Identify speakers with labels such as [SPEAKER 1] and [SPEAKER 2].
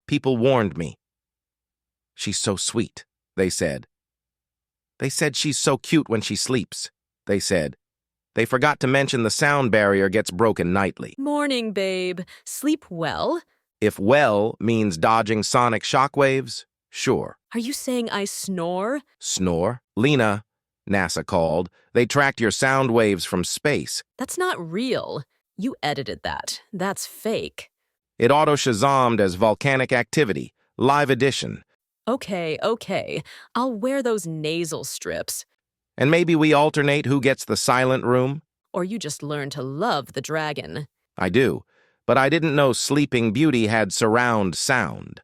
[SPEAKER 1] People warned me. She's so sweet, they said. They said she's so cute when she sleeps, they said. They forgot to mention the sound barrier gets broken nightly.
[SPEAKER 2] Morning, babe. Sleep well?
[SPEAKER 1] If well means dodging sonic shockwaves, sure.
[SPEAKER 2] Are you saying I snore?
[SPEAKER 1] Snore? Lena, NASA called. They tracked your sound waves from space.
[SPEAKER 2] That's not real. You edited that. That's fake.
[SPEAKER 1] It auto-shazammed as volcanic activity, live edition.
[SPEAKER 2] Okay. I'll wear those nasal strips.
[SPEAKER 1] And maybe we alternate who gets the silent room?
[SPEAKER 2] Or you just learn to love the dragon.
[SPEAKER 1] I do, but I didn't know Sleeping Beauty had surround sound.